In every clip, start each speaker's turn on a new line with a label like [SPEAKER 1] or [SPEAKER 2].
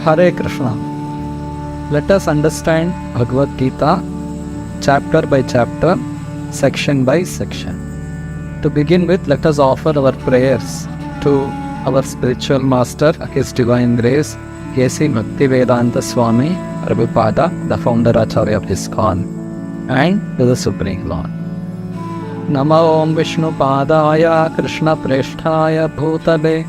[SPEAKER 1] Hare Krishna. Let us understand Bhagavad Gita chapter by chapter, section by section. To begin with, let us offer our prayers to our spiritual master, His Divine Grace, A.C. Bhaktivedanta Swami Prabhupada, the founder Acharya of ISKCON, and to the Supreme Lord. Namo Om Vishnu Padaya Krishna Presthaya Bhutale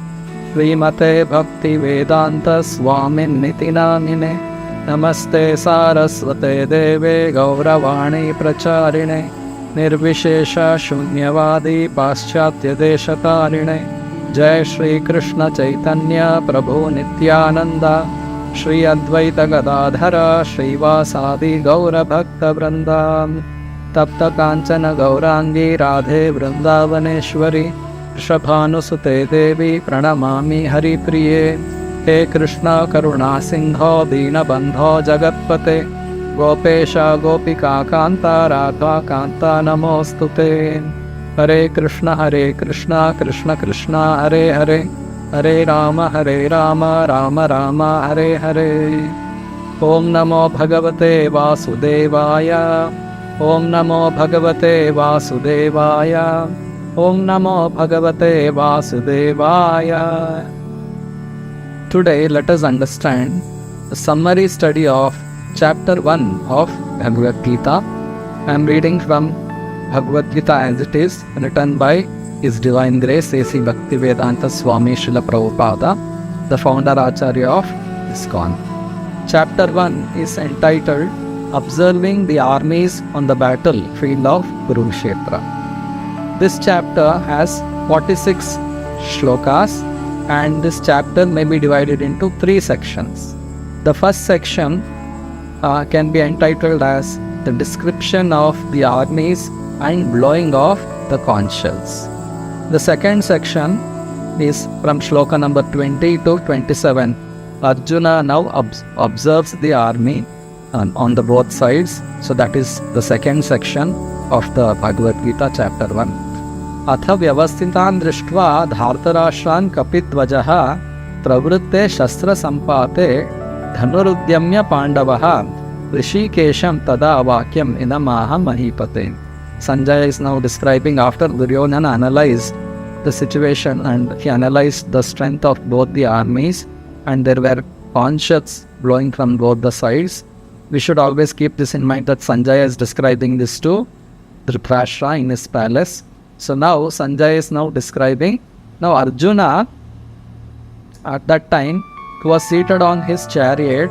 [SPEAKER 1] Srimate Bhakti Vedanta Swami Nitinamine Namaste Saraswate Deve Gauravani Pracharine Nirvishesha Shunyavadi Paschatya Deshatarine Jai Shri Krishna Chaitanya Prabhu Nityananda Shri Advaita Gadadhara Shri Vasadi Gaura Bhakta Vrandam Tapta Kanchana Gaurangi Radhe Vrindavaneshwari Rishabhanusute Devi Pranamami Hari Priye He Krishna Karuna Sindho Dina Bandho Jagatpate Gopesha Gopika Kanta Radha Kanta Namostute Hare Krishna Krishna Krishna Hare Hare Hare Rama Rama Rama Hare Hare Om Namo Bhagavate Vasudevaya Om Namo Bhagavate Vasudevaya Om Namo Bhagavate Vasudevaya. Today let us understand the summary study of chapter 1 of Bhagavad Gita. I am reading from Bhagavad Gita as it is, written by His Divine Grace A.C. Bhaktivedanta Swami Srila Prabhupada, the founder Acharya of ISKCON. Chapter 1 is entitled Observing the Armies on the Battlefield of Kurukshetra. This chapter has 46 shlokas, and this chapter may be divided into 3 sections. The first section can be entitled as the description of the armies and blowing of the conch shells. The second section is from shloka number 20 to 27. Arjuna now observes the army on the both sides. So that is the second section of the Bhagavad Gita chapter 1. Atha vyavasthitan drishtva dhartarashran kapitvajaha pravrutte shastra sampate dhanurudyamya pandavaha rishikesham tada vakyam inamaha mahipate. Sanjaya is now describing after Duryodhana analyzed the situation and he analyzed the strength of both the armies and there were conch shells blowing from both the sides. We should always keep this in mind that Sanjaya is describing this to Dhritarashtra in his palace. So now Sanjaya is now describing. Now Arjuna at that time was seated on his chariot,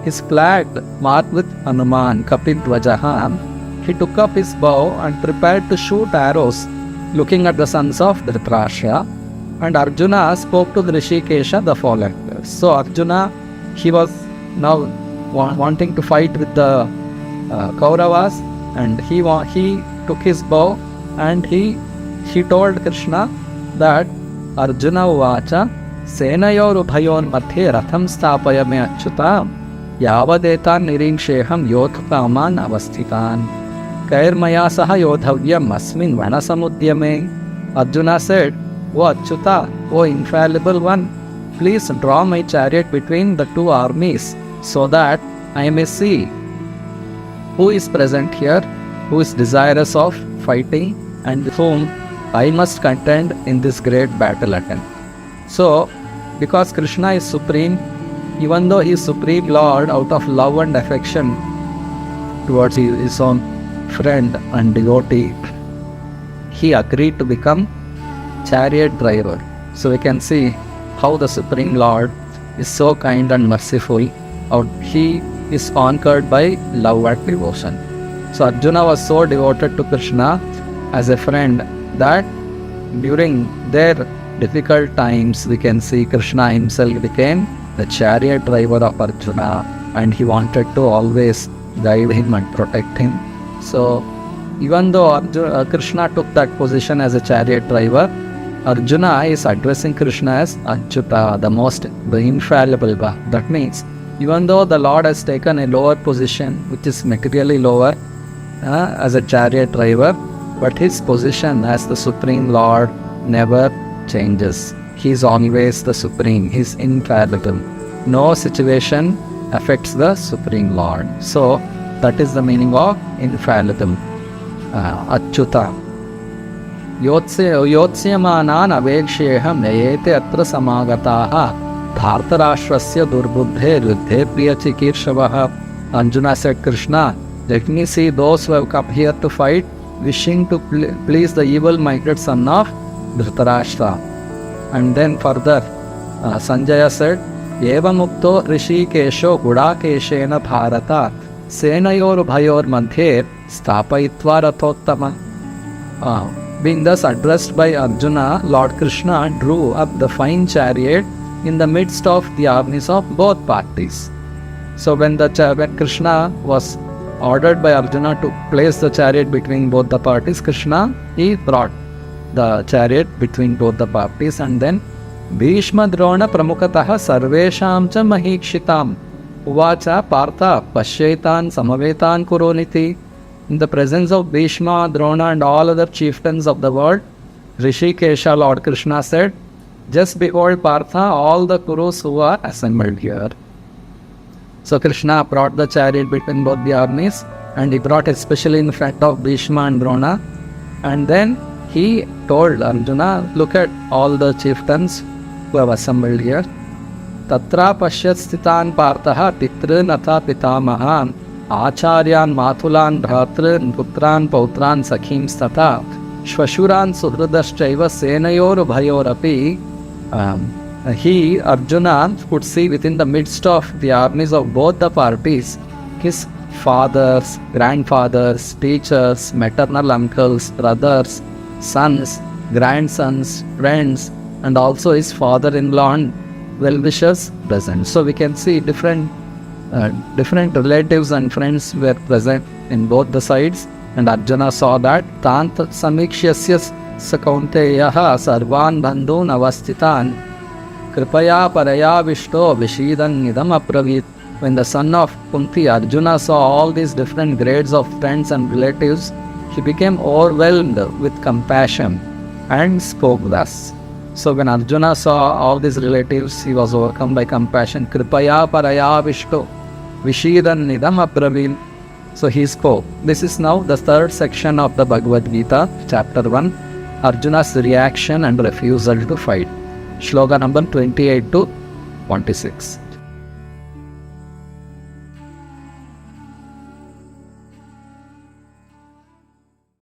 [SPEAKER 1] his flag marked with Hanuman, Kapidvajaha. He took up his bow and prepared to shoot arrows, looking at the sons of Dhritarashtra. And Arjuna spoke to the Rishikesha the following words. So Arjuna, he was now wanting to fight with the Kauravas, and he took his bow and he told Krishna that Arjuna uvacha senayor ubhayor madhye ratham sthapaya me achyuta yavadetan nirinsheham yodhkaman avasthitan kairmaya saha yodhavyam asmin vanasamudyame. Arjuna said, O Achyuta, O infallible one, please draw my chariot between the two armies so that I may see who is present here, who is desirous of fighting, and with whom I must contend in this great battle attempt. So, because Krishna is supreme, even though he is Supreme Lord, out of love and affection towards his own friend and devotee, he agreed to become chariot driver. So we can see how the Supreme Lord is so kind and merciful. He is conquered by love and devotion. So Arjuna was so devoted to Krishna as a friend that during their difficult times we can see Krishna himself became the chariot driver of Arjuna, and he wanted to always guide him and protect him. So even though Krishna took that position as a chariot driver, Arjuna is addressing Krishna as Achyuta, the infallible. That means even though the Lord has taken a lower position, which is materially lower, as a chariot driver, but his position as the Supreme Lord never changes. He is always the Supreme. He is infallible. no situation affects the Supreme Lord. So that is the meaning of infallible. Achyuta. Yotsyamanan aveksheham nayete atra samagataha dhartarashtrasya durbuddhe riddhe priyachikirshavaha. Arjuna said, Krishna, let me see those who have come here to fight, wishing to please the evil-minded son of Dhritarashtra. And then further, Sanjaya said, Evamukto Rishikesho Gudakeshena Bharata Senayor Bhayor Madhye Stapayitva Rathottama. Being thus addressed by Arjuna, Lord Krishna drew up the fine chariot in the midst of the armies of both parties. So when Krishna was ordered by Arjuna to place the chariot between both the parties, Krishna, he brought the chariot between both the parties, and then Bhishma Drona Pramukataha Sarvesham cha Mahikshitam Uvacha Partha Pashyaitan Samavetan Kuroniti. In the presence of Bhishma, Drona and all other chieftains of the world, Rishikesha, Lord Krishna said, just behold Partha, all the Kurus who are assembled here. So Krishna brought the chariot between both the armies, and he brought especially in front of Bhishma and Drona. And then he told Arjuna, look at all the chieftains who have assembled here. Tatra pashyat sthitan parthaha titran atha pitamahan acharyan mathulan bhratran putran pautran sakhim stata shvashuran suhrudaschaiva senayor bhayorapi. He, Arjuna, could see within the midst of the armies of both the parties his fathers, grandfathers, teachers, maternal uncles, brothers, sons, grandsons, friends, and also his father-in-law and well-wishers present. So we can see different relatives and friends were present in both the sides, and Arjuna saw that. Tant samikshyasya sakaunteyaha sarvan bandhun avastitan kripaya paraya vishto vishidan nidam apravit. When the son of Kunti, Arjuna, saw all these different grades of friends and relatives, he became overwhelmed with compassion and spoke thus. So when Arjuna saw all these relatives, he was overcome by compassion. Kripaya paraya vishto vishidan nidam apravit. So he spoke. This is now the third section of the Bhagavad Gita, chapter 1, Arjuna's reaction and refusal to fight. Shloka number 28 to 26.